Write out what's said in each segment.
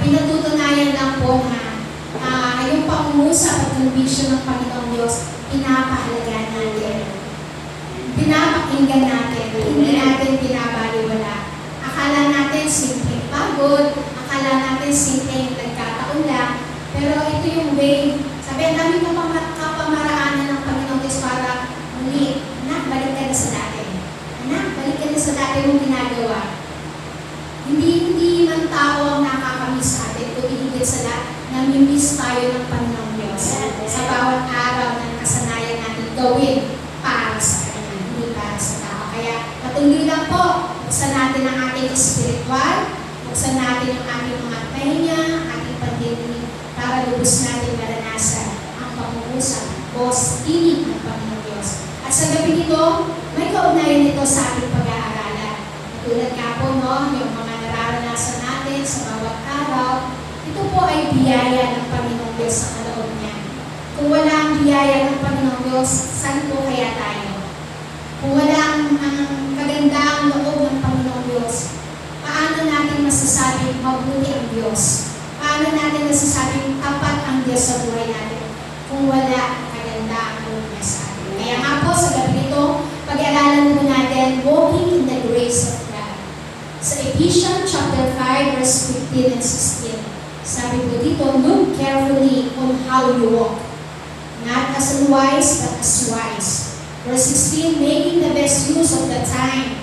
Pinatutunayan lang po na yung pangungusap at conviction ng Panginoong Diyos, pinapahalagaan natin. Pinapakinggan natin, hindi natin pinabaliwala. Akala natin simpleng pagod, akala natin simpleng nagkataon lang, pero ito yung way. Sabi, ang daming kapamaraanan ng Panginoong Diyos para muli, anak, balik ka na sa dati. Anak, balik ka na sa dati mong ginagawa. Hindi man tao ang nakakamiss sa atin, kundi higit sa lahat, namimiss tayo ng Panginoong Diyos sa bawat araw na kasanayan natin gawin para sa Kanya, hindi para sa tao. Kaya patuloy lang po, buksan natin ang ating spiritual, buksan natin ang ating mga pahinga, ating pandinig, para lubos natin maranasan ang pangungusap o tinig ng Panginoong Diyos. At sa gabi nito, may kaugnayan nito sa ating pag-aaralan. Tulad nga po, yung mga nararanasan natin sa bawat araw, ito po ay biyaya ng Panginoong Diyos sa kaloob niya. Kung wala ang biyaya ng Panginoong Diyos, saan po kaya tayo? Kung wala ang kagandang loob ng Panginoong Diyos, paano natin masasabing mabuti ang Diyos? Paano natin masasabing tapat ang Diyos sa buhay natin kung wala ang kagandang loob niya sa atin? Kaya nga po, sa gabi nito, pag-aralan po natin, walking in the grace of God. Sa Ephesians chapter 5, verse 15 and 16, sabi po dito, look carefully on how you walk, not as unwise, but as wise. Verse 16, making the best use of the time,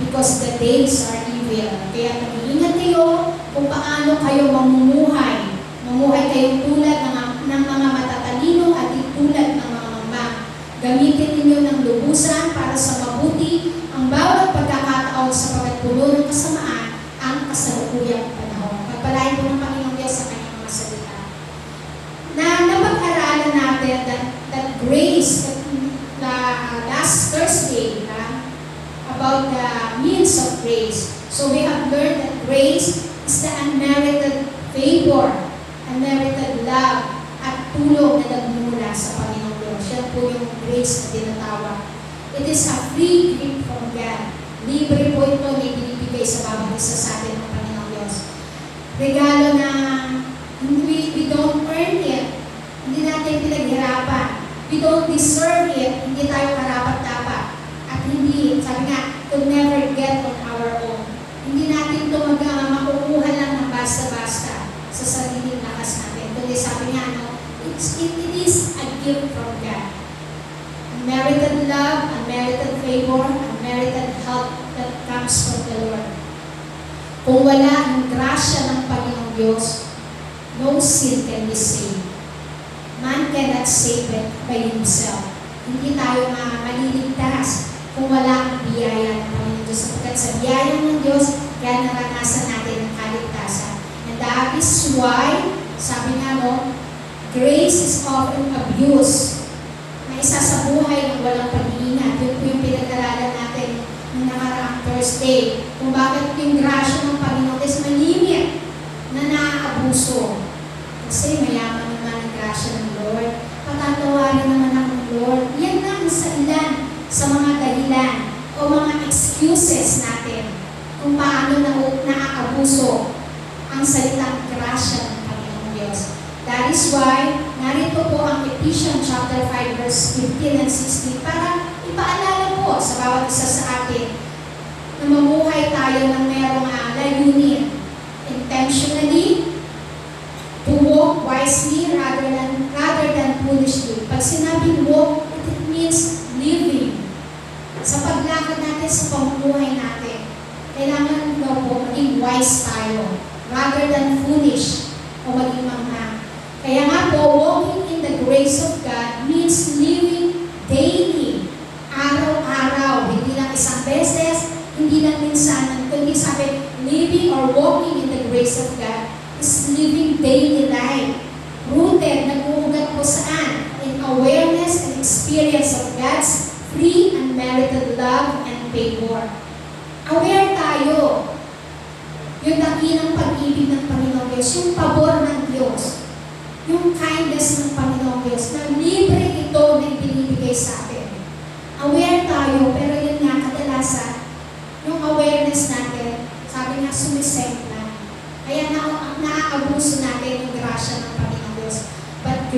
because the days are evil. Kaya mag-iingat kayo kung paano kayo mamumuhay. Mamuhay kayong tulad ng mga matatalino at tulad ng mga mamang. Gamitin ninyo ng lubusan para sa mabuti ang bawat pagkakataon sapagkat puno ng kasamaan ang kasalukuyang panahon. Pagpalain po ng Panginoong Diyos sa kanyang mga salita. Na napag-aralan natin that grace, last Thursday, about the means of grace. So we have learned that grace is the unmerited favor, unmerited love, at tulong na nagmumula sa Panginoong Diyos. Yan po yung grace na tinatawag. It is a free gift from God. Libre po ito na ibinibigay sa bawat isa sa atin ng Panginoong Diyos. Regalo na we don't earn it. Hindi natin pinaghirapan. We don't deserve it. Hindi tayo karapat-dapat. At hindi, sabi nga, could never get on our own. Hindi natin ito makukuha lang ng basta-basta sa sariling lakas natin. Kundi sabi nga, it is a gift from God. Unmerited love, unmerited favor, unmerited help that comes from the Lord. Kung wala ang grasya ng Panginoong Diyos, no sin can be saved. Man cannot save it by himself. Hindi tayo maliligtas kung wala ang biyaya ng Panginoong Diyos. Sapagkat sa biyaya ng Diyos, kaya naranasan natin ang kaligtasan. And that is why, sabi nga grace is often abused. Na isa sa buhay ng walang pag-iingat. Yun po yung pinag-aralan natin ng nakaraang Thursday. Kung bakit yung grasya ng Panginoon is malimit na naaabuso. Kasi mayaman naman ang grasya ng Lord. Patatawarin naman ako ng Lord. Yan lang sa ilan sa mga dahilan o mga excuses natin kung paano naaabuso ang salitang grasya ng Panginoong Diyos. That is why, narito po ang Ephesians chapter 5, verse 15 and 16 para ipaalala po sa bawat isa sa atin na mamuhay tayo ng merong layunin. Intentionally, to walk wisely rather than foolishly. Pag sinabing walk, it means living. Sa paglakad natin, sa pamumuhay natin, kailangan daw po maging wise tayo rather than foolish o maging mangha. Kaya nga po, walking in the grace of God means living daily, araw-araw, hindi lang isang beses, hindi lang minsan, kundi sabi, living or walking in the grace of God is living daily life. Rooted, nag-uugat po saan? In awareness and experience of God's free and merited love and favor. Aware tayo. Yung dakilang pag-ibig ng Panginoong Diyos, yung pabor ng Diyos, yung kindness ng Panginoong Diyos, na libre ito na ibinibigay sa atin. Aware tayo, pero yun nga, kadalasan, yung awareness natin, sabi nga, sumisend na. Kaya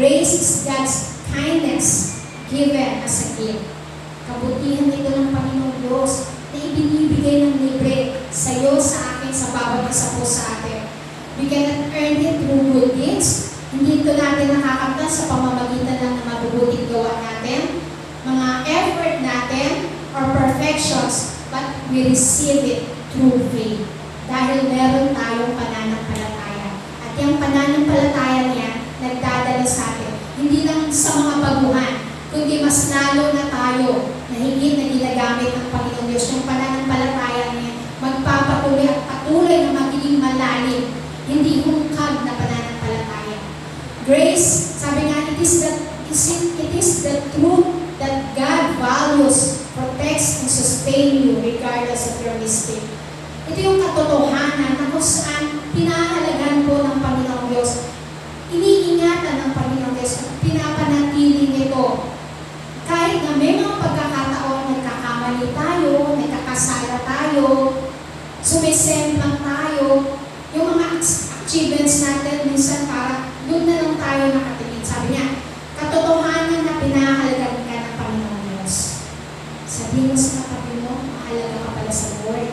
grace is God's kindness given as a gift. Kabutihan ito ng Panginoong Diyos na ibinibigay ng libre sa iyo, sa akin, sa bawat isa po sa atin. We cannot earn it through good deeds. Hindi ito natin nakakanta sa pamamagitan lang ng mabubuting gawa natin, mga effort natin, or perfections, but we receive it through faith. Dahil meron tayong pananampalataya. At yung pananampalataya niya, nagdadala sa atin. Hindi lang sa mga baguhan, kundi mas lalo na tayo na higit na ginagamit ng Panginoon Diyos. Yung pananampalataya niya, magpapatuloy at patuloy na magiging malalim. Hindi hungkag na pananampalataya. Grace, sabi nga, it is the truth that God values, protects, and sustain you regardless of your mistake. Ito yung katotohanan na kung saan pinahalagan po ng Panginoong Diyos, iniingatan ng Panginoong Diyos at pinapanatili nito. Kahit na may mga pagkakataon, nagkakamali tayo, nagkakasala tayo, sumisemplang tayo, yung mga achievements natin, minsan para doon na lang tayo nakatingin. Sabi niya, katotohanan na pinahalagan ka ng Panginoong Diyos. Sabihin mo sa katabi mo, mahalaga ka pala sa Lord.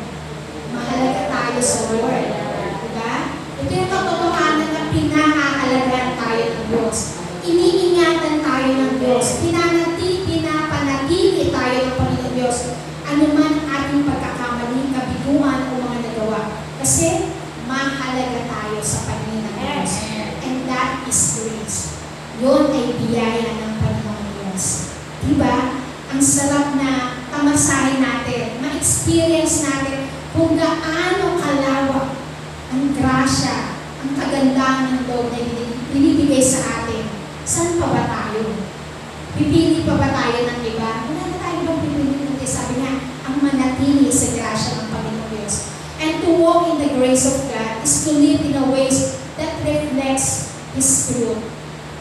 Mahalaga tayo sa Lord. Diba? Ito yung katotohanan na pinahalagan tayo ng Diyos. Iniingatan tayo ng Diyos. Pinapanatili tayo ng Panginoong Diyos. Ano man ating pagkakamali, kabiguan o mga nagawa. Kasi mahalaga tayo sa paningin ng Diyos. And that is grace. Yun ay biyaya ng Panginoong Diyos. Diba? Ang sarap na tamasahin natin, ma-experience natin kung gaano kalawak ang grasya, ang kagandahan ng loob na binibigay sa atin. Saan pa ba tayo? Pipili pa ba tayo ng iba? Wala na tayo bang pipili ng iba? Sabi niya, ang manatili sa grasya ng Panginoong Diyos. And to walk in the grace of God is to live in a ways that reflects His truth.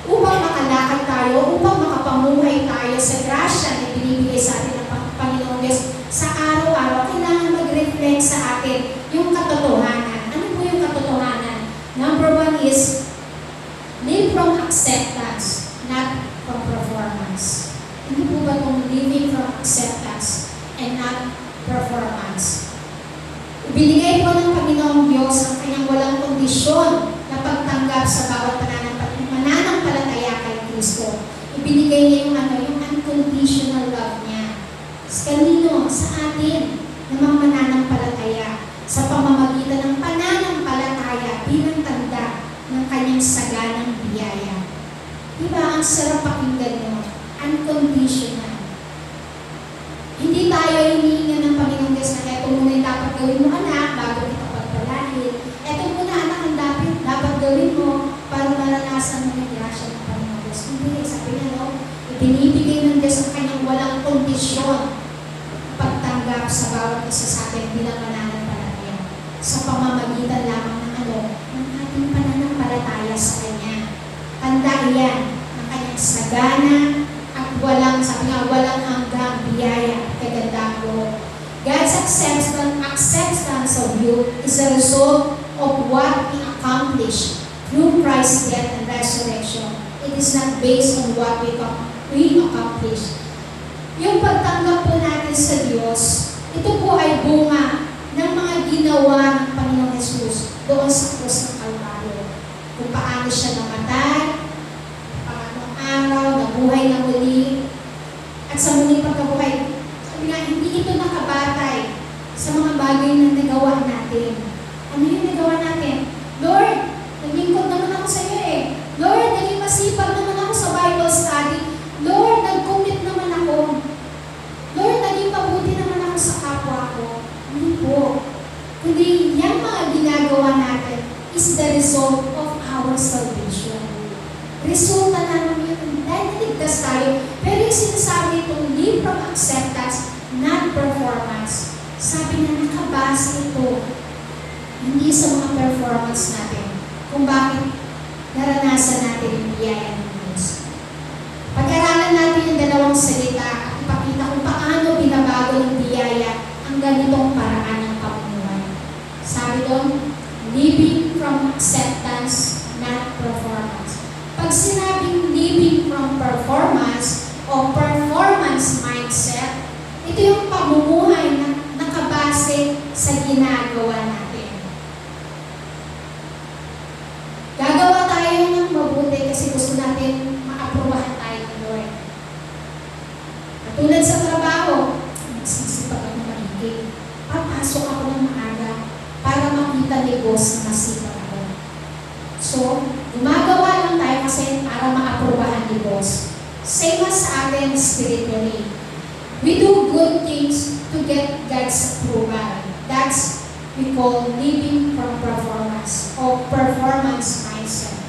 Upang makalakad tayo, upang makapamuhay tayo sa grasya na binibigay sa atin ng Panginoong Diyos, sa araw-araw, kailangan mag-reflect sa atin yung katotohanan. Ano po yung katotohanan? Number one is, live from acceptance, not from performance. Hindi po ba itong living from acceptance and not performance? Ibinigay po ng Panginoong Diyos ang kanyang walang kondisyon na pagtanggap sa bawat mananampalataya kay Kristo. Ibinigay niya yung unconditional love niya. Sa kanino? Sa atin, na mga mananampalataya, sa pamamagitan ng pananampalataya bilang tanda ng kanyang saganang biyaya. Diba, ang sarap pakinggan nyo? Unconditional. Hindi tayo hinihingan ng Panginoong Diyos na eto muna yung dapat gawin mo, anak, bago kita pagpalahin. Eto muna, anak, ang dapat gawin mo para maranasan mo yung grasya ng Panginoong Diyos. Hindi, sabi niya, no? Ibinibigay ng Diyos ang kanyang walang kondisyon pagtanggap sa bawat isa sa atin bilang mananampalataya. Sa pamamagitan lamang ng ating pananampalataya sa Kanya. Tanda yan, ang kanyang sagana at walang, sabi nga, walang hanggang biyaya, kagandahan mo. God's acceptance of you is a result of what He accomplished through Christ's death and resurrection. It is not based on what we accomplish. Yung pagtanggap po natin sa Diyos, ito po ay bunga ng mga ginawa ng Panginoong Jesus doon sa krus ng Kalbaryo. Kung paano siya namatay, pangatlong araw, nabuhay na muli, at sa muling pagkabuhay, sabi nga, hindi ito nakabatay sa mga bagay na nagawa natin. Ano yung nagawa natin? Lord, naglingkod naman ako sa iyo eh. Lord, naging masipag naman ako sa Bible study. Lord, nag-commit naman ako. Lord, naging mabuti naman ako sa kapwa ko. Hindi po. Kundi yung mga ginagawa natin is the result of our salvation. Resulta naman yun. Dahil naligtas tayo. Pero yung sinasabi itong live from acceptance, not performance. Sabi na nakabase ito hindi sa mga performance natin kung bakit naranasan natin yung biyaya ng Diyos. Pag-aralan natin yung dalawang salita at ipakita kung paano binabago ng biyaya ang ganitong paraan ng pamumuhay. Sabi doon, living from acceptance, not performance. Pag sinabing o performance mindset, ito yung pamumuhay na nakabase sa ginagawa natin. Gagawa tayo ng mabuti kasi gusto natin maaprubahan tayo ng Lord. Katulad sa trabaho, nagsisipag ako maiging. Papasok ako ng maaga para makita ni boss na masipag ako. So, gumagawa lang tayo kasi para maaprubahan ni boss. Same as sa atin spiritually. We do good things to get God's approval. That's we call living from performance or performance mindset.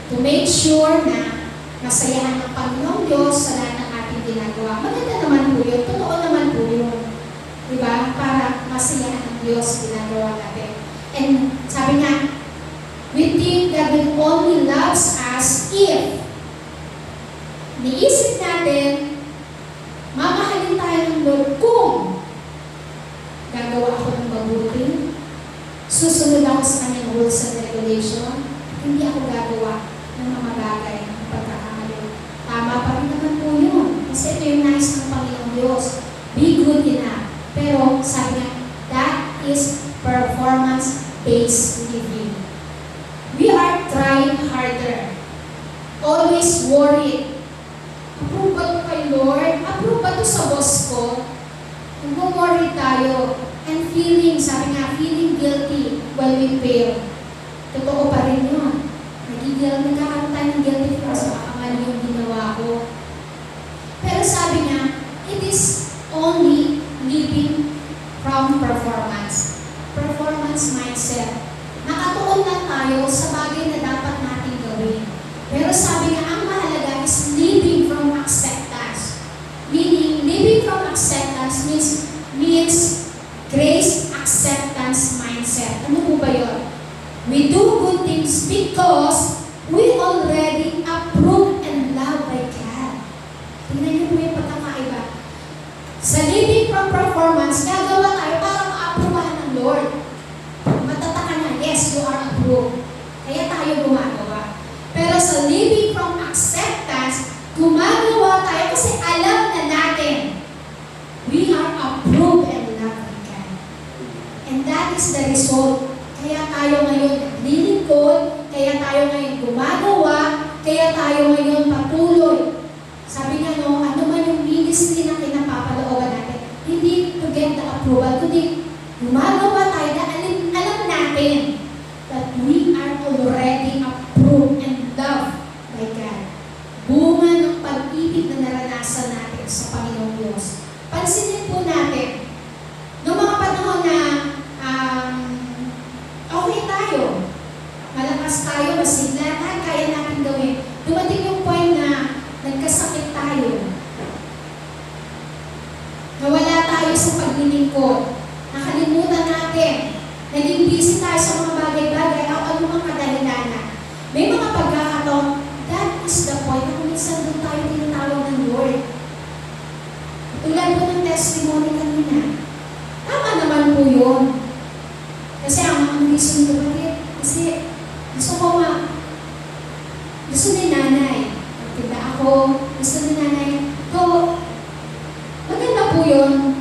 To make sure na masayahan ng Panginoong Diyos sa lahat ng ating ginagawa. Maganda naman po yun. Totoo naman po yun. Diba? Para masayahan ng Diyos sa ginagawa natin. And sabi nga, we think that God only loves us if niisip natin, mamahalin tayo ng Lord kung gagawa ako ng mabuti, susunod ako sa kanyang rules and regulation, hindi ako gagawa ng mga bagay ng pagkakamali. Tama pa rin naman po yun. Kasi ito yung nais ng Panginoong Diyos. Be good enough. Pero sabi nga, that is performance-based living. We are trying harder. Always worried. Approve ba ito kay Lord? Approve ba ito sa boss ko? Nag-worry tayo. And feeling, sabi nga, feeling guilty when we fail. Totoo pa rin yun. Nagkakaroon tayo ng guilty feelings sa mali yung ginawa ko. Pero sabi nga, it is only living from performance. Performance mindset. Nakatuon lang tayo sa bagay na dapat natin gawin. Pero sabi nga, ang mahalaga is living from acceptance. Meaning, living from acceptance means grace acceptance mindset. Ano po ba yun? We do good things because we already approve and love by God. Tingnan niyo po yung pagkakaiba. Sa living from performance, gagawa tayo para ma-approvehan ng Lord. Matataka na, yes, you are approved. Kaya tayo gumagawa. Pero sa living from acceptance, gumagawa tayo kasi alam na natin we are approved and loved by God. And that is the result. Kaya tayo ngayon naglilingkod, kaya tayo ngayon gumagawa, kaya tayo ngayon patuloy. Sabi nga no, ano man yung ministry na kinapapalooban natin, hindi to get the approval, kundi gumagawa tayo na alam natin that we are already approved and loved by God. Bunga ng pag-ibig na naranasan natin sa Panginoong Diyos. Pansinin po natin, noong mga panahon na okay tayo, malakas tayo, masigla, lahat kaya natin gawin. Dumating yung point na nagkasakit tayo. Nawala tayo sa paglilingkod. Nakalimutan natin. Naging busy tayo sa mga bagay-bagay o ano mga kadahilanan. May mga pagkakataon, that is the point na kung minsan doon tayo tinatawag ng Lord. Tulad po ng testimony kanina. Tama naman po yun. Kasi ang reason ko bakit? Kasi gusto ni nanay. Pagkita ako, gusto ni nanay. So, maganda po yun.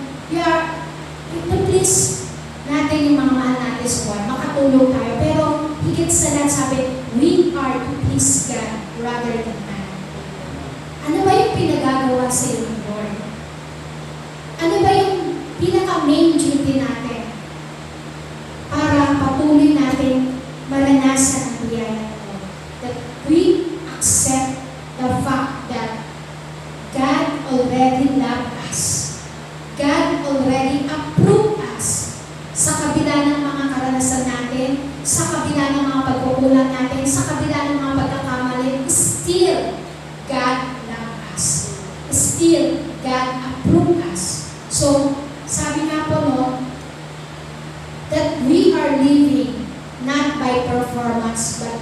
Please natin yung mga mahal natin sa buwan. Makatulong tayo. Pero higit sa lahat sabi, we are to please God rather than man. Ano ba yung pinagagawa sa iyo ng Lord? Ano ba yung pinaka-main duty natin para patuloy natin maranasan ang biyaya ng Lord? That we accept the fact that God already loved us. God already approved us sa kabila ng mga karanasan natin, sa kabila ng mga pagkukulang natin, sa kabila ng mga pagkakamali, still God loved us. Still God approved us. So, sabi nga po no, that we are living not by performance but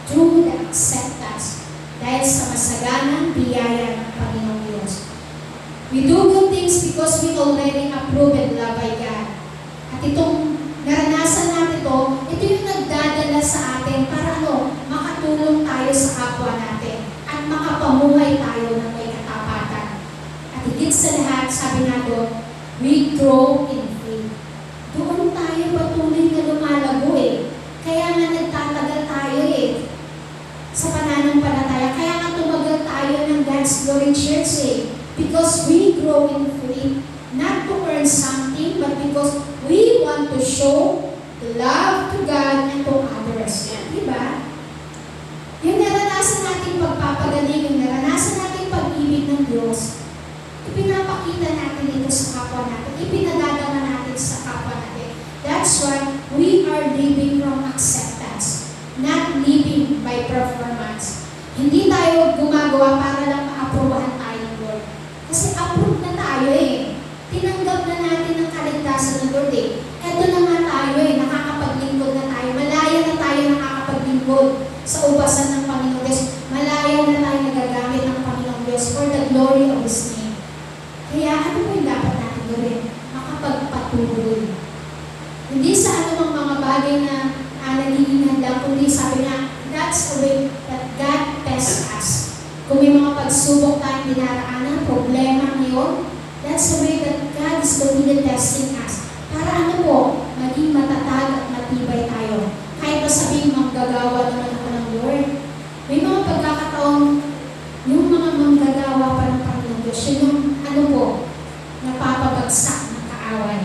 through the acceptance dahil sa masaganang biyaya ng Panginoong Diyos. We do good things because we already approve and love by God. At itong naranasan natin ito yung nagdadala sa atin para makatulong tayo sa kapwa natin at makapamuhay tayo ng may katapatan. sa lahat, sabi nga doon, we grow in faith. Doon tayo patuloy na lumalago eh. Kaya nga nagtatagal tayo eh. Sa pananampalataya. Kaya nga tumagal tayo ng God's Glory Church eh. Because we grow in faith. Not to earn something, but because we want to show the love to God and to others. Diba? Yung naranasan nating pagpapagaling, yung naranasan nating pag-ibig ng Diyos, ipinapakita natin ito sa kapwa natin, ipinadadama natin sa kapwa natin. That's why we are living from acceptance, not living by performance. Hindi tayo gumagawa para lang ma-aprobahan tayo ng Lord. Kasi approve na tayo eh. Tinanggap na natin ang kaligtasan ng Lord eh. Eto na nga tayo eh, nakakapaglingkod na tayo. Malaya na tayo nakakapaglingkod sa ubasan ng Panginoon Diyos. Malaya na tayo nagagamit ng Panginoon Diyos for the glory of His name. Kaya ano po yung dapat natin gawin? Makapagpatuloy. Hindi sa anumang mga bagay na nagiging handa, kundi sabi niya, that's the way that God tests us. Kung may mga pagsubok tayong dinaraanan, problema ngayon, that's the way that God is going to testing us. Para ano po, maging matatag at matibay tayo. Kahit ba sabihin, manggagawa naman ako ng Lord. May mga pagkakataon, yung mga manggagawa pa ng Panginoon Diyos, yun yung ano po, napapabagsak ng kaaway.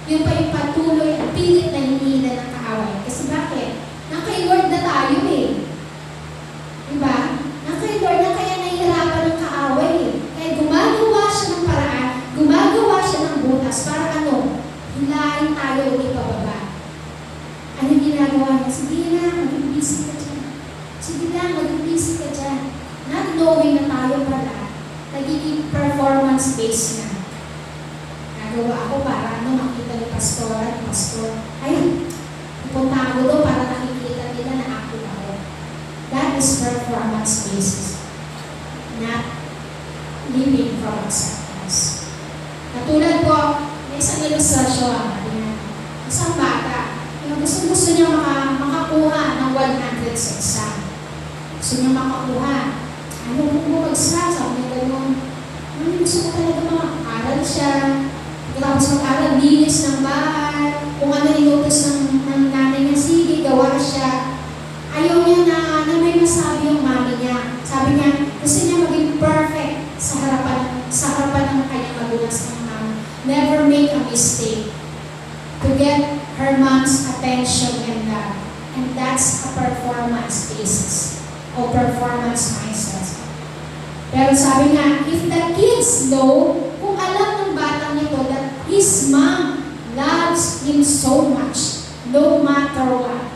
Yung pa yung patuloy at pilit na hinihila ng kaaway. Kasi bakit? Nakay Lord na tayo eh. Diba? Nakay Lord na kaya nahihirapan ng kaaway eh. Kaya gumagawa siya ng paraan, gumagawa siya ng butas para ano? Hilahin tayo ulit pababa. Ano ginagawa niya? Sige na, mag-busy ka dyan. Sige na, mag-busy ka dyan. Not knowing na tayo pala, nagiging performance-based na. Nagawa ako para ano, makita ni pastor, ay, pupunta ako doon para nakikita nila na ako ako. That is performance-based. Not living from acceptance. Katulad po, may isang ilustrasyon. Isang bata, yung gusto niya makakuha ng 100 sa exam. Gusto niya makakuha. Ano kung bumagsak? Sabi niya gano'n. Gusto ko talaga makaral siya. Tapos mag-aral, linis ng bahay. Kung ano inutos ng nanay niya, sige, gawa siya. Ayaw niya na may masabi yung mami niya. Sabi niya, gusto niya maging perfect sa harapan ng kanyang magulang sa mama. Never make a mistake to get her mom's attention and love. And that's a performance basis o performance mindset. Pero sabi nga, if the kids know, kung alam ng batang ito that his mom loves him so much, no matter what.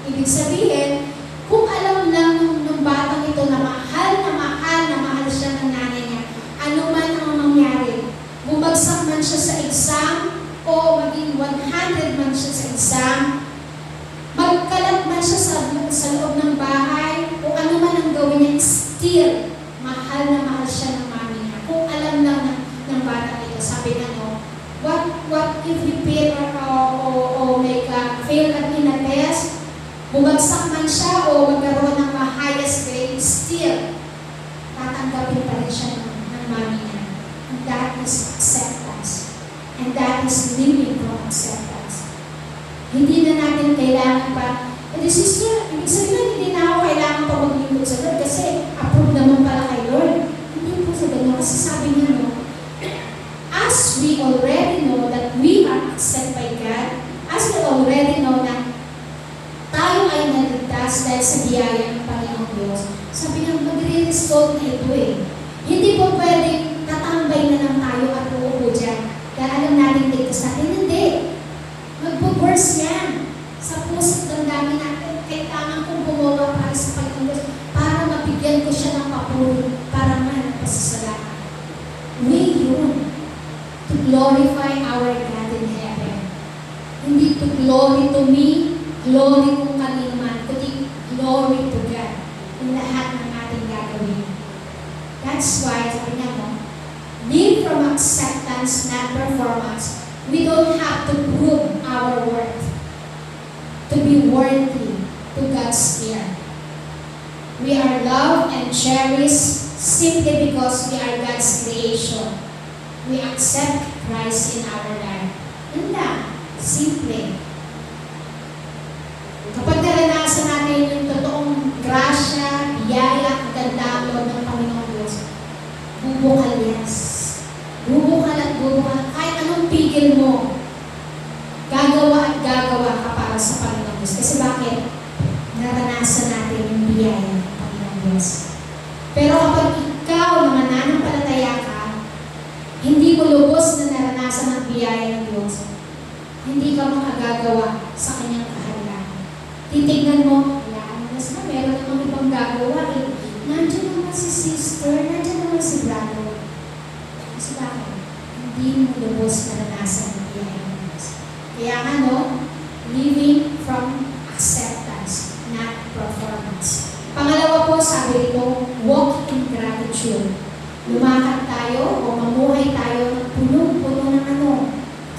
Ibig sabihin, kung alam lang ng batang ito na mahal siya ng nanay niya, ano man ang mangyari, bumagsak man siya sa exam, o maging 100 man siya sa exam, magkalat man siya sa loob ng bahay, o ano man ang gawin niya, still, mahal na mahal siya ng mami niya. Kung alam lang ng bata ito, sabi nga no, what if we fail or make a fail at in a test, bumagsak man siya o magkaroon ng highest grade, still, tatanggapin pa rin siya ng mami niya. And that is acceptance. And that is living from acceptance. Hindi na natin kailangan pa, sister, ibig sabihin hindi na ako kailangan pa maglingkod sa Lord kasi approve naman pala kay Lord. Hindi po sa ganun. Kasi sabi niya, no, as we already know that we are accepted by God, as we already know na tayo ay naligtas dahil sa biyaya ng Panginoong Diyos, sabi niya, magre-result na ito eh. Hindi po pwedeng tatambay na lang tayo at uupo dyan. Dahil alam natin ligtas natin, hindi. Magpo-burst yan. Sa puso't damdamin natin, kailangan kong bumawa para sa Panginoon Diyos para mabigyan ko siya ng papuri para man pasasalamat. Way yun. To glorify our God in heaven. Hindi to glory to me, glory kung kanino man, kundi glory to God in lahat ng ating gagawin. That's why, sabi niya mo, live from acceptance, not performance. We don't have to prove our worth to be worthy to God's care. We are loved and cherished simply because we are God's creation. we accept Christ in our life. Yun lang. Simple. Kapag naranasan natin yung totoong grasya, biyaya, kagandang ng Panginoong Diyos, bubukal yes. Bubukal at bubukal. Kahit anong pigil mo, gagawa at gagawa ka para sa Panginoong Diyos. Kasi bakit? Naranasan natin yung biyaya ng Panginoong Diyos. Pero kapag ikaw, mga nananampalataya ka, hindi mo lubos na naranasan ang biyaya ng Diyos, hindi ka makagagawa sa kanyang kahalagan. Titignan mo, wala na meron namang ibang gagawa eh. Nandiyan naman si sister, nandiyan naman si brother. Kasi bakit? Hindi mo lubos naranasan ang biyaya ng Diyos. Kaya nga no, living from acceptance, not performance. Pangalawa po, sabi dito, walk in gratitude. Lumakad tayo o mamuhay tayo ng punong-puno ng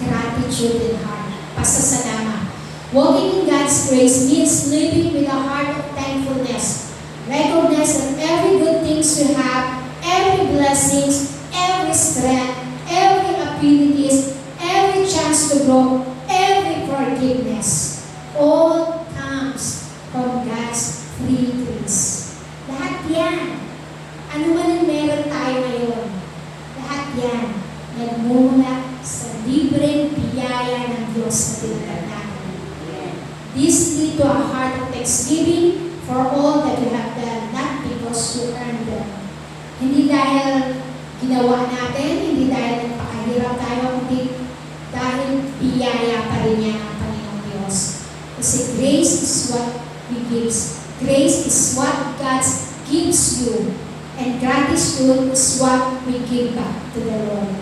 gratitude in heart, pasasalamat. Walking in God's grace means living with a heart of thankfulness. Recognize that every good things you have, every blessings, every strength, every abilities, every chance to grow, every forgiveness, all comes from God's free grace. Lahat yan. Ano man ang meron tayo ngayon, lahat yan, nagmumula sa libreng biyaya ng Diyos na tinatag natin. This lead to a heart of thanksgiving for all that you have done, not because you earned them. Hindi dahil ginawa natin, hindi dahil nagpakahirap tayo, kundi dahil biyaya pa rin yan ang Panginoong Diyos. Kasi grace is what He gives. Grace is what God gives you. And gratitude is what we give back to the Lord.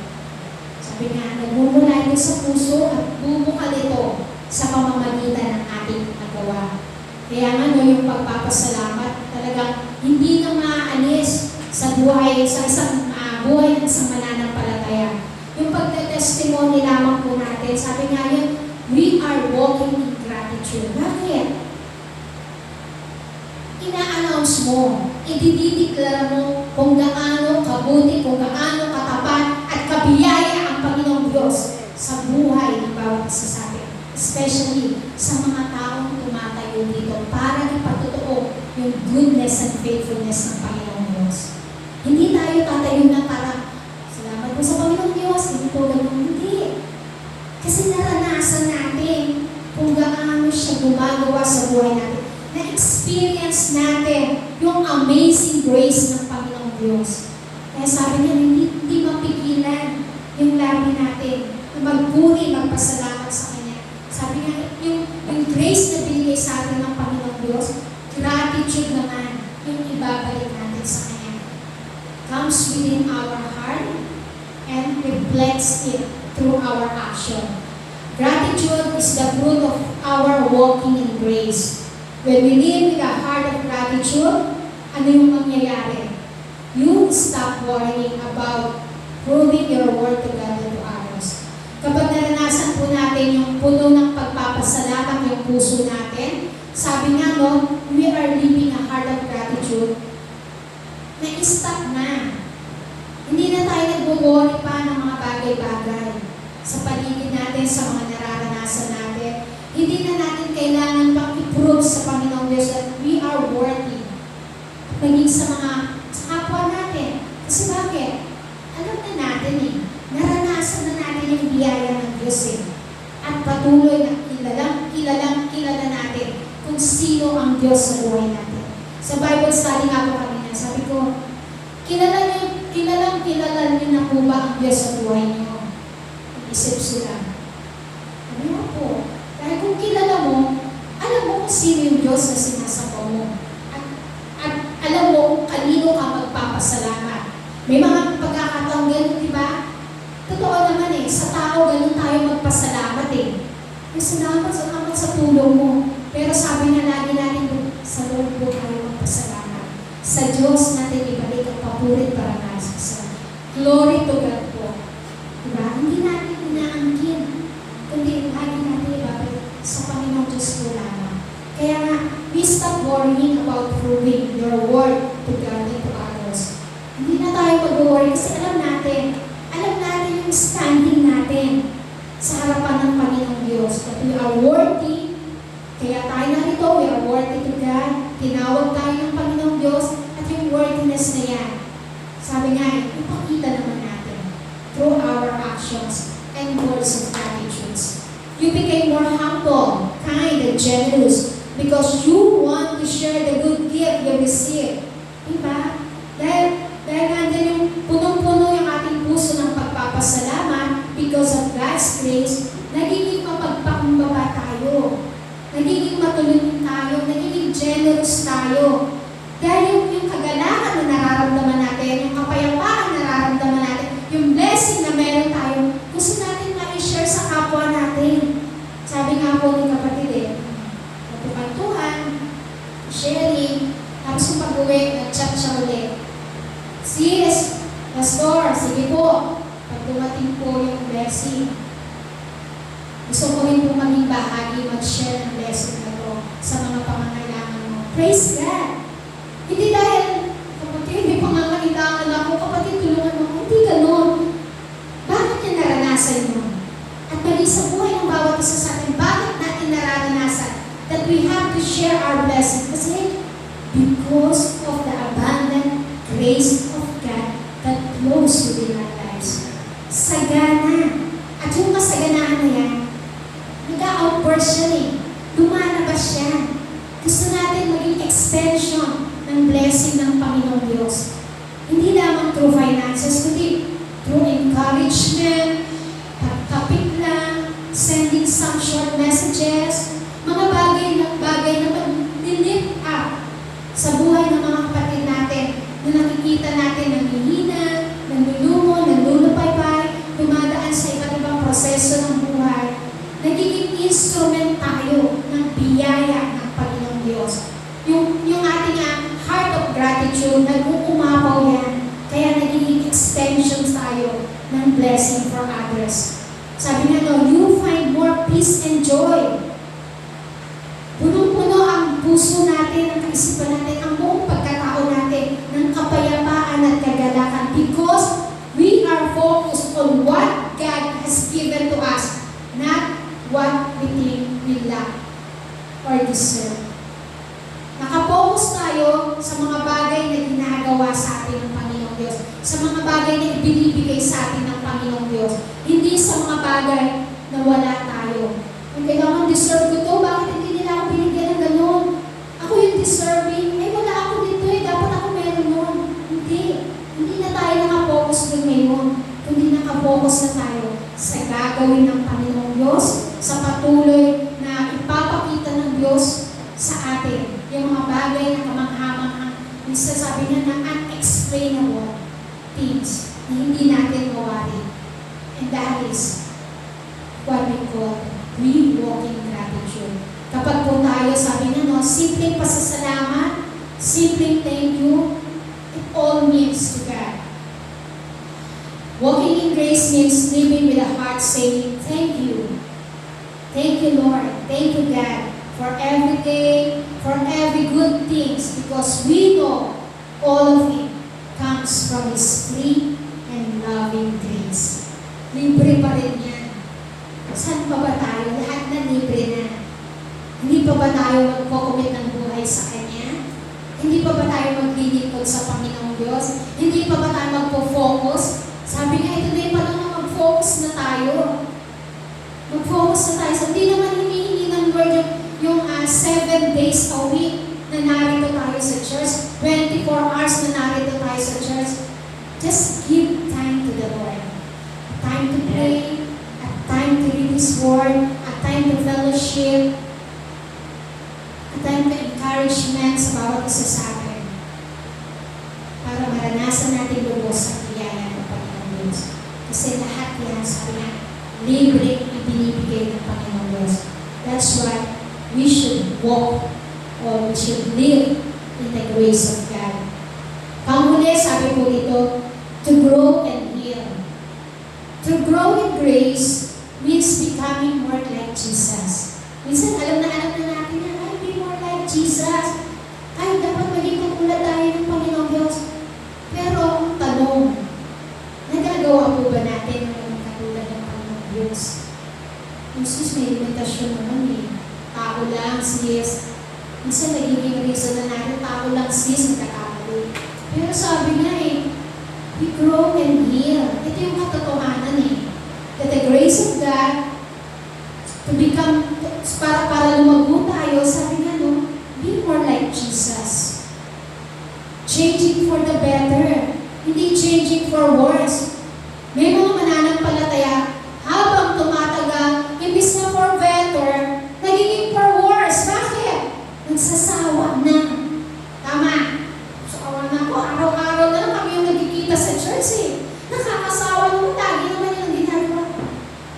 Sabi nga, nagmumula ito sa puso at bubukal ito sa pamamagitan ng ating nagawa. Kaya nga no, yung pagpapasalamat talagang hindi na maaalis sa buhay, sa isang buhay ng isang mananampalataya. Yung pagtetestimony lamang po natin, sabi nga yun, we are walking in gratitude. Bakit? Ina-announce mo, ididideklara mo kung gaano kabuti, kung gaano katapat at kabiyaya ang Panginoong Diyos sa buhay ng bawat isa sa atin. Especially sa mga taong tumatayo dito para ipatotoo yung goodness and faithfulness ng Panginoong Diyos. Hindi tayo tatayo na para, salamat po sa Panginoong Diyos, hindi po ganun, hindi. Kasi naranasan natin kung gaano siya gumagawa sa buhay natin. Na-experience natin yung amazing grace ng Panginoong Diyos. Kaya sabi niya, hindi mapigilan yung labi natin na magpuri, magpasalamat sa Kanya. Sabi niya, yung grace na binigay sa atin ng Panginoong Diyos, gratitude naman yung ibabalik natin sa Kanya. Comes within our heart and reflects it through our action. Gratitude is the fruit of our walking in grace. When we live with a heart of gratitude, ano yung mangyayari? You stop worrying about proving your worth to God and to others. Kapag naranasan po natin yung puno ng pagpapasalamat yung puso natin, sabi nga no, we are living a heart of gratitude, na-stop na. Hindi na tayo nag-worry pa ng mga bagay-bagay sa paligid natin, sa mga nararanasan natin. Hindi na natin kailangan pang i-prove sa Panginoong Diyos that we are worthy. Maging sa kapwa natin. Kasi bakit? Alam na natin eh. Naranasan na natin yung biyaya ng Diyos eh. At patuloy na kilala natin kung sino ang Diyos sa buhay natin. Sa Bible study nga po kanina, sabi ko, kilala niyo na po ba ang Diyos sa buhay niyo? Isip sila. Ano po? Dahil kung kilala mo, alam mo kung sino yung Diyos na sinasamba mo. At alam mo kung kanino ka magpapasalamat. May mga pagkakataong ganun, di ba? Totoo naman eh, sa tao ganun tayo magpasalamat eh. Salamat sa tulong mo. Pero sabi na lagi natin, sa Lord po tayo magpasalamat. Sa Diyos natin ibalik ang papurit para nasa. Glory to God po. Diba? Hindi natin inaangkin. Kundi lagi natin ibabalik sa Panginoong Diyos po lamang. Kaya nga, we stop worrying about proving your worth to God and to others. Hindi na tayo mag-worry kasi alam natin yung standing natin sa harapan ng Panginoong Diyos. That we are worthy, kaya tayo narito, we are worthy to God. Tinawag tayo ng Panginoong Diyos at yung worthiness na yan. Sabi nga, ipakita naman natin through our actions and words of gratitude. You became more humble, kind, and generous because you want to share the good gift you received. Diba? Dahil nandun yung punong-puno yung ating puso ng pagpapasalamat because of God's grace, nagiging mapagpakumbaba tayo. Nagiging matulungin tayo, nagiging generous tayo. Dahil yung kagalakan na nararamdaman natin, yung kapayapaan na nararamdaman natin, yung blessing na meron tayo, gusto natin ma-share sa kapwa natin. Sabi nga po ng kapatid natukantuhan, sharing, tapos yung pag-uwi, nag-chat siya ulit. Sis, Pastor, sige po, pag dumating po yung blessing, gusto ko rin po maging bahagi, mag-share ng blessing na to sa mga pangangailangan mo. Praise God! Hindi dahil, kapatid, may pangangailangan ako, kapatid, tulungan mo. Hindi ganun. Bakit niya naranasan yun? At mali sa buhay ng bawat isa sa atin, bakit natin nararanasan that we have to share our blessing? Kasi, because of the abundant grace of God that flows within our lives. Sagana. At yung kasaganaan na yan, nag-outburst siya eh. Lumalabas siya. Gusto natin maging extension ng blessing ng Panginoong Diyos. Hindi lamang through finances, kundi through encouragement, pagkapit lang, sending some short messages, mga bagay na mag-lift up sa buhay ng mga kapatid natin na nakikita natin nanghihina, nanlulumo, nanlulupaypay, dumadaan sa iba't ibang proseso ng buhay. Nagiging instrument tayo ng biyaya ng Panginoong Diyos. Yung ating heart of gratitude, nag-uumapaw yan. Kaya nagiging extensions tayo ng blessing for others. Sabi nga you find more peace and joy. Punong-puno ang puso natin, ang kaisipan natin, ang buong pagkatao natin ng kapayapaan at kagalakan because we are focused on what God has given to us, not what we think we lack or deserve. Nakapokus tayo sa mga bagay na ginagawa sa atin ng Panginoong Diyos, sa mga bagay na ibinibigay sa atin ng Panginoong Diyos, hindi sa mga bagay na wala tayo. Kung kailangan deserve ko to, bakit hindi nila ako binigyan ng ganun? Ako yung deserving, wala ako dito dapat ako meron nun. Hindi na tayo nakapokus doon ngayon, kundi nakapokus na tayo sa gagawin ng Panginoong Diyos, sa patuloy na ipapakita ng Diyos sa atin. Yung mga bagay na kamangha-manghang, minsan sabi niya na unexplainable things na hindi natin mawari. And that is what we call walking gratitude. Kapag po tayo, sabi niya, simpleng pasasalamat, simpleng thank you, it all means to God. Walking in grace means living with a heart saying, thank you. Thank you, Lord. Thank you, God, for every day, for every good things, because we know all of it comes from His free and loving grace. Libre pa rin yan. Saan pa ba tayo? Lahat na libre na. Hindi pa ba tayo magkocommit ng buhay sa Kanya? Hindi pa ba tayo maglilingkod sa Panginoong Diyos? Hindi pa ba tayo magpo-focus? Sabi nga, ito na yung panahon na mag-focus na tayo. Mag-focus na tayo. So, hindi naman hinihingi ng Lord yung 7 days a week na narito tayo sa church, 24 hours na narito tayo sa church. Just give time to the Lord. Time to pray, a time to read His Word, a time to fellowship, a time to encouragement sa bawat isa sa atin. Para maranasan natin lubos ang biyaya ng Panginoong Diyos. Kasi lahat yan, sabi nga, libre ibinibigay ng Panginoong Diyos. That's why we should walk or we should live in the grace of God. Panghuli, sabi po dito, to grow and heal. To grow in grace means becoming more like Jesus. Minsan, alam na natin na, be more like Jesus. Ay, dapat maging katulad tayo ng Panginoong Diyos. Pero, tanong, nagagawa po ba natin ang Pero sabi nga we grow and heal. Ito yung katotohanan that the grace of God to become, para lumago tayo, sabi nga be more like Jesus. Changing for the better, hindi changing for worse. May mga mananampalataya, habang tumatagal, imbis na for better, nagiging for worse. Bakit? Nagsasawa na. Tama. Sawa na ko, araw-araw na lang kami yung nagkikita sa church Nakakasawa naman, lagi naman yung ginagawa.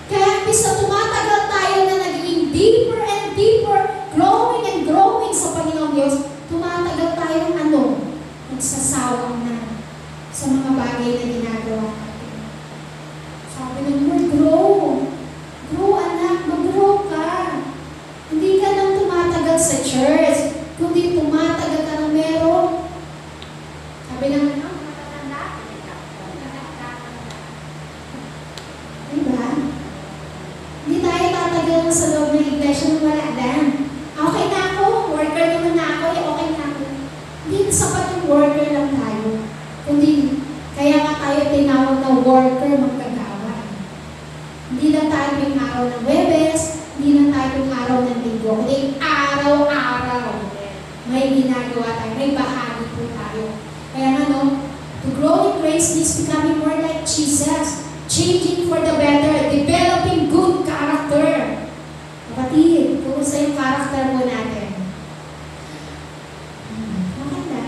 Kaya imbis na tumatagal tayo na nagiging deeper and deeper, growing and growing sa Panginoong Diyos, tumatagal tayo nagsasawa na sa mga bagay na ginagawa natin. Sabi ng Lord, grow. Grow, anak. Mag-grow ka. Hindi ka lang tumatagal sa church, kundi tumatagal ka ng meron. Sabi ng diba? Hindi tayo tatagal sa loob ng iglesia nung wala lang. Okay na ako, worker naman na ako, okay na ako. Hindi sapat yung worker lang tayo. Kundi, kaya nga tayo tinawag na worker magkagawa. Hindi lang tayo yung araw ng Webes, hindi lang tayo yung araw ng Linggo, kundi araw-araw may ginagawa tayo, may bahagi po tayo. Kaya nga to grow in grace means becoming more like Jesus, changing for the better, developing good character. Kapatid, kumusta yung character mo natin? Maganda.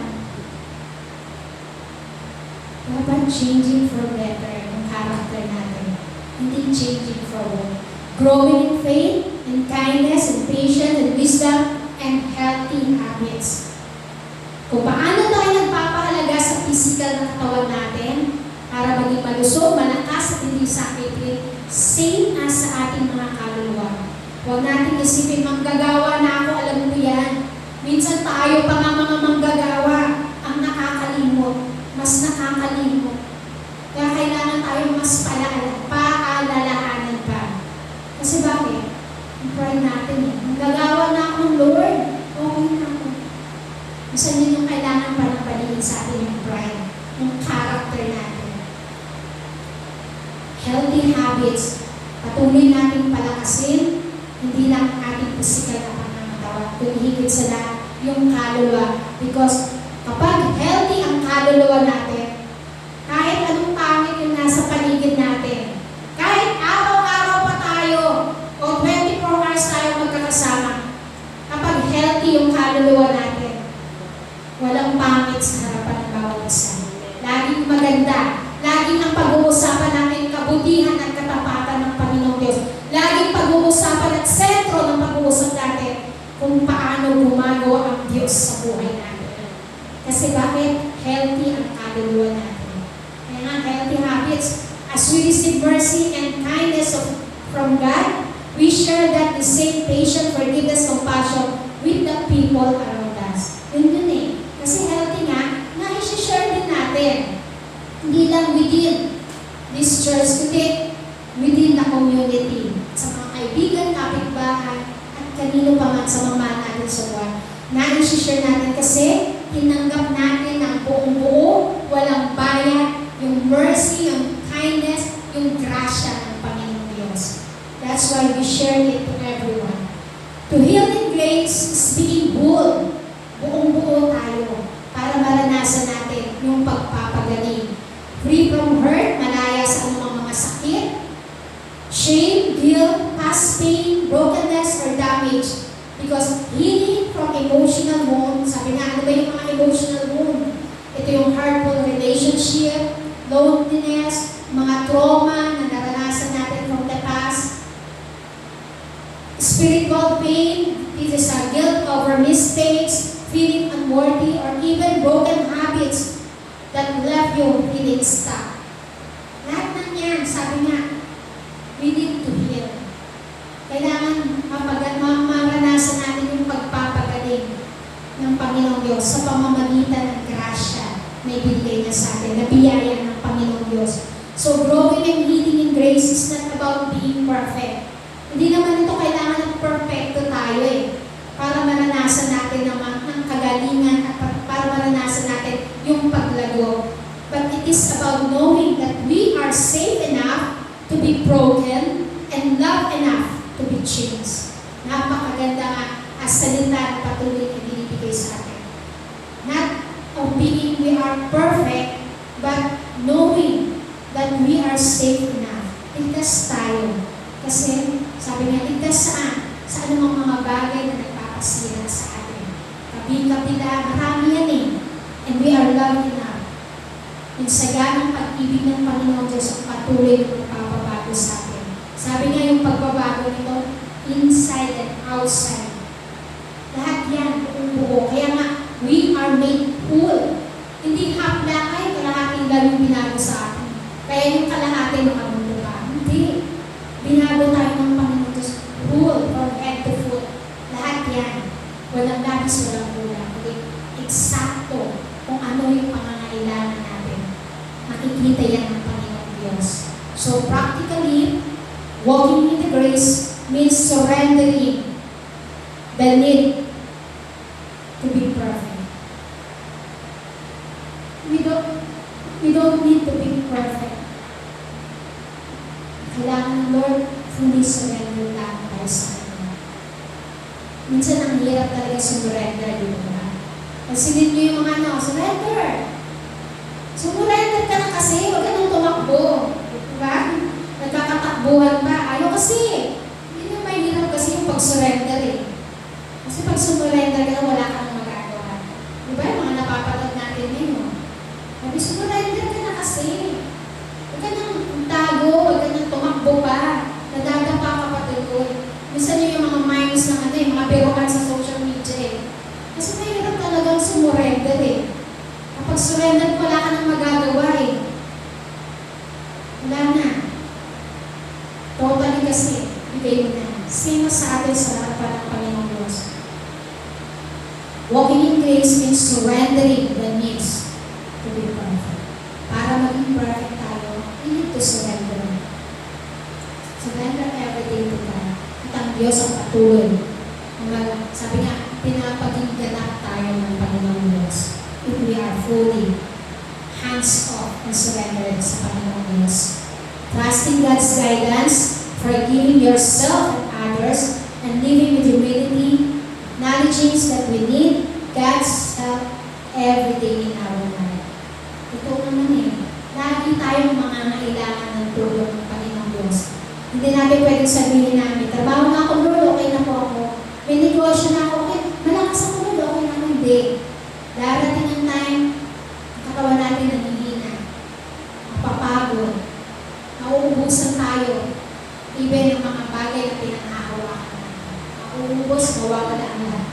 Dapat changing for better yung character natin. Hindi changing for worse. Growing in faith, in kindness, in patience, in wisdom, and healthy habits. Kung paano tayo nagpapahalaga sa physical na katawan natin para maging malusog, malakas at hindi sakit, same as sa ating mga kaluluwa. Huwag natin isipin, manggagawa na ako, alam mo yan. Minsan tayo pa nga mga manggagawa ang nakakalimot, mas nakakalimot. Kaya kailangan tayo mas paalalahanan pa. Kasi bakit? Ang pride natin manggagawa na ako ng Lord, okay na ako. Minsan yun yung kailangan pa ng paligid sa atin yung pride, yung character natin. Healthy habits, patuloy natin palakasin, hindi lang ating physical na pangangatawan, kundi higit sa lahat yung kaluluwa. Because kapag healthy ang kaluluwa natin, kahit anong pangit yung nasa paligid natin, kahit araw-araw pa tayo, o 24 hours tayo magkakasama, kapag healthy yung kaluluwa natin, walang pangit sa harapan ng bawat isa. Laging maganda. Laging ang pag-uusapan natin kabutihan at katapatan ng Panginoong Diyos. Laging pag-uusapan at sentro ng pag-uusap natin kung paano gumagawa ang Diyos sa buhay natin. Kasi bakit? Healthy ang kaluluwa natin. Kaya nga, healthy habits. As we receive mercy and kindness from God, we share that the same patient, forgiveness, compassion with the people around us. Yun Kasi healthy nga, na-share din natin. Hindi lang within this church, kundi within the community. Sa mga kaibigan, kapitbahay, at kanino pa man sa mga natin sa buwan. Na-share natin kasi tinanggap natin ng buong buo, walang bayad, yung mercy, yung kindness, yung grasya ng Panginoong Diyos. That's why we share it to everyone. To heal in grace is being whole. Buong buo tayo para maranasan natin yung pagpapagaling. Free from hurt, malaya sa anumang mga sakit, shame, guilt, past pain, brokenness, or damage. Because healing from emotional wound, sabi nga, ano ba yung mga emotional wound? Ito yung hurtful relationship, loneliness, mga trauma na naranasan natin from the past, spiritual pain, this is a guilt over mistakes, feeling unworthy, or even broken habits that left you feeling stuck. Lahat ng yan, sabi nga, we need to heal. Kailangan maranasan natin yung pagpapagaling ng Panginoong Diyos sa pamamagitan ng grasya na ibigay niya sa atin, na biyaya ng Panginoong Diyos. So, growing and leading in grace is not about being perfect. Hindi naman ito kailangan ng perfecto tayo para maranasan natin ng kagalingan at para maranasan natin yung paglago. But it is about knowing that we are safe enough to be broken and loved enough to be changed. Napakaganda nga as salita na patuloy na binibigay sa atin. Not of being we are perfect, but knowing that we are safe enough. Ligtas tayo. Kasi, sabi nga, ligtas saan? Sa anumang mga bagay na nagpapasira sa atin. Kabi-kabila, marami yan eh. And we are loved enough. Yung saganang pag-ibig ng Panginoon Diyos ang patuloy na magpapabago sa atin. Sabi nga yung pagbabago nito, inside and outside. Lahat yan, buong-buo. Kaya nga, we are made whole. Hindi hapla kayo, kalahating lang yung binago sa atin. Kaya yung kalahati makamundo ka. Hindi. Binago tayo ng Panginoon Diyos. Whole, from head to foot. Lahat yan. Walang labis, walang kulang. Eksakto kung ano yung pangangailangan natin. Makikita yan ng Panginoon Diyos. So practically, walking in the grace means surrendering the need to be perfect. We don't need to be perfect. Kailangan ng Lord, fully surrender lang tayo sa Kanya. Minsan ang hirap talaga surrender, di ba? Pasilin niyo yung mga surrender. Surrender ka na kasi, huwag ka nang tumakbo. Diba? Nagkakatakbuhan pa. Ayaw kasi. Hindi na may hirap kasi yung pag-surrender eh. Kasi pag surrender ka na, wala ka nang magagawa. Diba? Yung mga napapatag natin yun. Sabi, surrender ka na kasi. Huwag ka nang tago, huwag ka nang tumakbo pa. Nadadapa ka pa tuloy. Minsan yung mga minds ng yung mga birukan sa social media eh. Kasi may hirap talagang sumurrender eh. Kapag surrender, wala ka nang magagawa eh. Wala na. Totally kasi, bigay mo na. Same sa atin sa harapan ng Panginoong Diyos. Walking in grace means surrendering the needs to be perfect. Para maging perfect tayo, we need to surrender. Surrender everything to God. At ang Diyos ang patuloy. Sabi nga, pinapagigganap tayo ng Panginoong Diyos. If we are fully hands-off and surrendered sa Panginoong Diyos. Trusting God's guidance, forgiving yourself and others, and living with humility, acknowledging that we need God's help every day in our life. Ito naman eh, lagi tayong mangangailangan ng tulong ng Panginoong Diyos. Hindi natin pwedeng sabihin namin, trabaho na ako, Lord, okay na po ako. May negosyo na ako, okay. Malakas ako, Lord, okay na ako. Hindi. Darating ang time, ang katawan natin nanghihina. Mapapagod. Nauubusan tayo. Even ang mga bagay na pinangahawakan natin. Nauubos, mawawala ang lahat.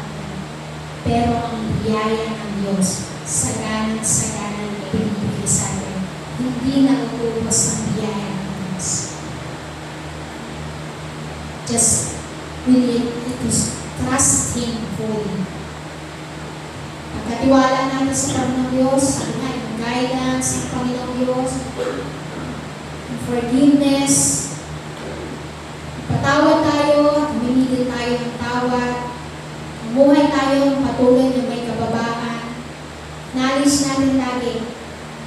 Pero ang biyaya ng Diyos, saganang na pinibigay sa atin. Hindi nauubos ang biyaya ng Diyos. Just, we need to trust Him fully. Pagkatiwala natin sa Panginoong Diyos, ang guidance ng Panginoong Diyos, forgiveness, patawad tayo, humingi tayo ng tawad, umuhay tayo patuloy na may kababaan. Knowledge natin lagi,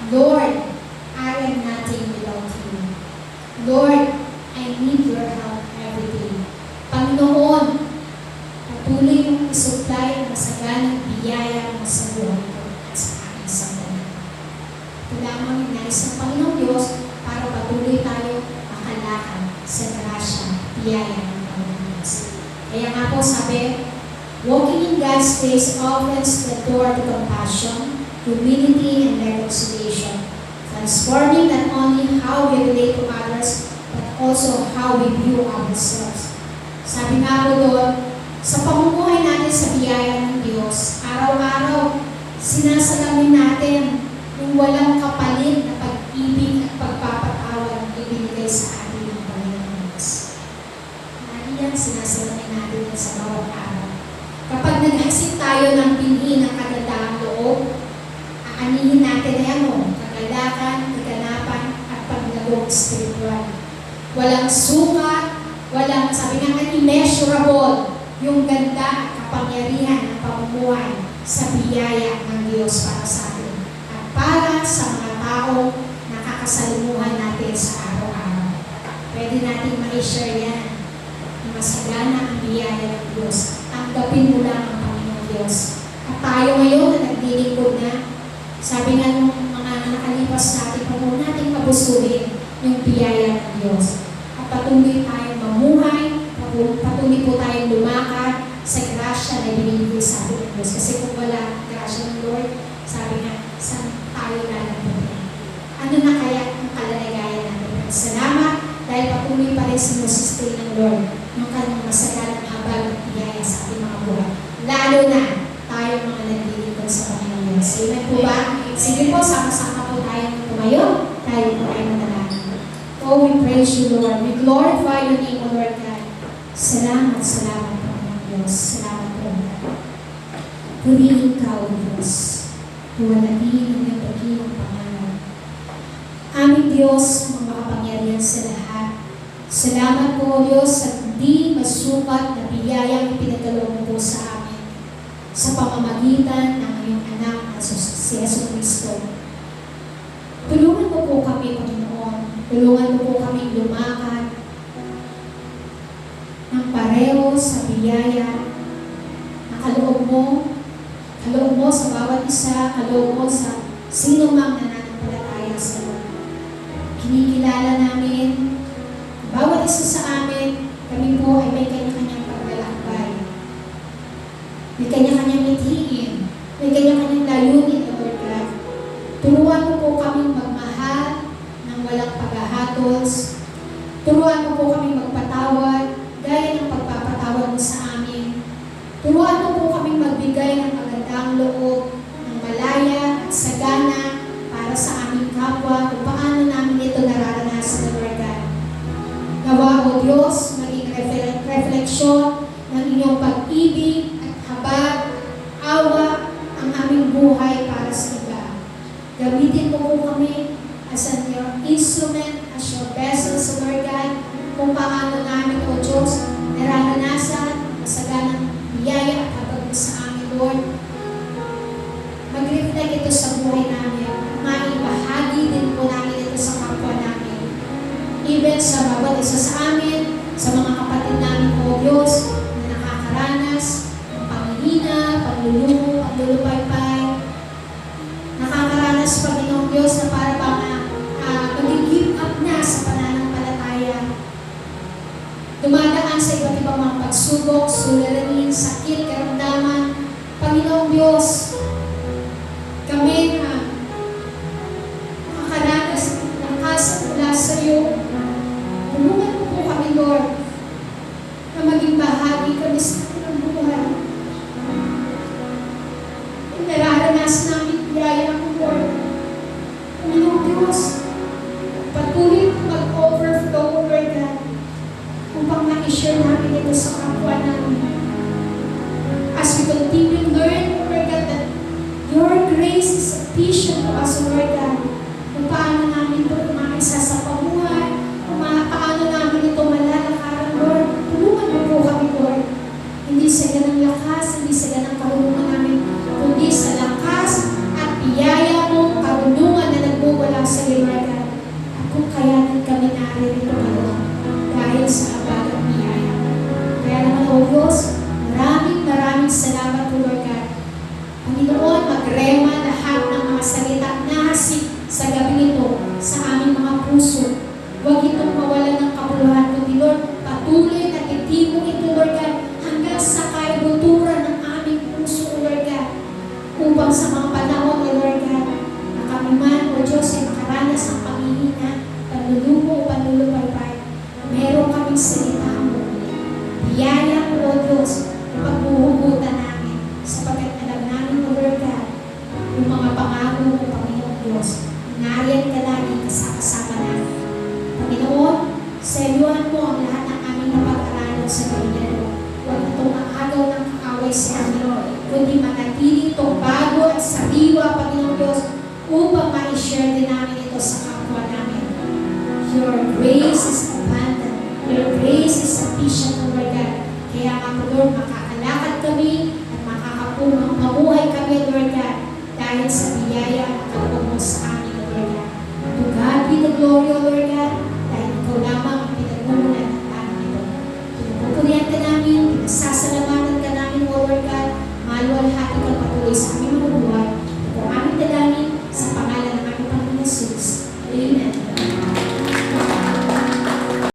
Lord, I am nothing without You. Lord, I need Your help every day. Panginoon, patuloy mong isupply ang masaganang biyaya mo sa buhay ko at sa aking sambahan. Ito lamang yung nais ng Panginoong Diyos para patuloy tayo makalakad sa grasya, biyaya ng Panginoong Diyos. Kaya nga po sabi, walking in God's grace opens the door to compassion, humility, and reconciliation, transforming not only how we relate to others, but also how we view ourselves. Sabi nga po doon, sa pamumuhay natin sa biyaya ng Diyos, araw-araw, sinasalamin natin yung walang kapalit na pag-ibig at pagpapatawad na ibinigay sa atin ng Panginoon Diyos. Yan, sinasalamin natin sa bawat araw. Kapag naghasik tayo ng pinhi ng kagandahang loob, aanihin natin kagalakan, kaganapan, at paglagong spiritual. Walang sukat, walang, sabi nga, immeasurable yung ganda at kapangyarihan ng pamumuhay sa biyaya ng Diyos para sa atin at sa mga taong nakakasalimuhan natin sa araw-araw. Pwede natin ma-share yan. Na masagana ang biyaya ng Diyos. Tanggapin mo lang ang Panginoong Diyos. At tayo ngayon na naglilingkod na, sabi nga nung mga nakalipas natin, huwag natin mabusuhin yung biyaya ng Diyos. At patuloy tayong mamuhay, patuloy po tayong lumakad sa grasya na binibigay sa atin ng Diyos. Kasi kung wala ang grasya ng Lord, sabi nga, saan tayo lalamunin? Ano na kaya ang kalalagayan natin? Salamat dahil patuloy pa rin sinusustain ng Lord yung kanyang masagalang habag at biyaya sa ating mga buhay. Lalo na tayo mga naglilingkod sa Panginoon Diyos. Amen po ba? Sige po, sama-sama po tayong tumayo. Tayo po ay manalangin. Oh, we praise you, Lord. We glorify your name, O Lord God. Salamat, salamat, Panginoon Diyos. Salamat po. Purihin ka, O Diyos. Tuwalagin ang iyong dakilang pangalan. Aming Diyos, ang makapangyarihan sa lahat. Salamat po, O Diyos, sa hindi masukat na biyayang ipinagkaloob mo po sa amin sa pamamagitan ng iyong anak na si Yesu Cristo. Tulungan mo po kami, Panginoon. Tulungan mo po kami lumakad ng pareho sa biyaya na kaloob mo sa bawat isa, kaloob mo sa sino mang nananampalataya sa iyo. Kinikilala namin, bawat isa sa amin, kami po ay may kanya-kanyang paglalakbay. May kanya-kanyang mithiin, may kanya-kanyang layunin, O Lord God. Turuan mo po kaming magmahal ng walang paghahatos. Turuan mo po kaming magpatawad, gaya ng pagpapatawad mo sa amin. Turuan mo po kaming magbigay ng magandang loob, ng malaya at sagana para sa aming kapwa, kung paano namin ito nararanasan, Lord God. Nawa, O Diyos, maging refleksyon ng inyong pag-ibig at habag, awa, ang aming buhay para sa iba. Gamitin mo po kami as your instrument, as your vessels, Lord God, kung paano namin, O Diyos, nararanasan, masaganang biyaya at habag mo sa amin, Lord. Mag-reflect ito sa buhay namin. Maibahagi din po namin ito sa kapwa namin. Even sa bawat isa sa amin, sa mga kapatid namin, O Diyos, na nakakaranas ng panghihina, paglulumo, paglulupaypay. Nakakaranas, Panginoong Diyos, na para bang mag-give up na sa pananampalataya. Dumadaan sa iba't ibang mga pagsubok, suliranin, sakit, karamdaman. Panginoong Diyos, kami na nakakaranas ng lakas mula sa iyo. Tulungan mo po kami, Lord, na maging bahagi kami sa kanilang buhay. Nararanas namin biyaya ng Lord. Panginoong Diyos, patuloy mag-overflow, Lord God, upang ma-share namin ito sa kapwa namin. As we continue to learn, Lord God, that your grace is sufficient to us, Lord God, kung paano namin ito umaisa sa pamuhay, kung paano namin ito malalakaran, Lord. Tulungan mo po kami, Lord. Hindi sa ganang lakas, hindi sa ganang karunungan namin, kundi sa lakas at biyaya mo, karunungan na nagmumula sa iyo, Lord God. At kung kayanan kami naririto ngayon, dahil sa habag at biyaya. Kaya naman, O Diyos, maraming salamat po, Lord God. Panginoon, magrema lahat ng mga salita na hasik sa gabi ito sa aming mga puso. Huwag itong mawalan ng kapuluhan, kundi Lord, patuloy na itimo ito, Lord God, hanggang sa kaibuturan ng aming puso, Lord God, upang sa mga panahon, Lord God, na kami man, O Diyos, ay makaranas ng panghihina, panlulumo o panlulupaypay, meron kaming salita mo. Biyaya mo, O Diyos, pagbuhugutan namin, sapagkat alam namin, O Lord God, yung mga pangako mo, Panginoon Diyos, nariyan ka lagi kasama namin. Panginoon, selyuhan mo ang lahat ng aming napag-aralan sa Panginoon. Huwag itong maagaw ng kaaway sa amin, kundi manatili itong bago at sariwa, Panginoon Diyos, upang ma-share din namin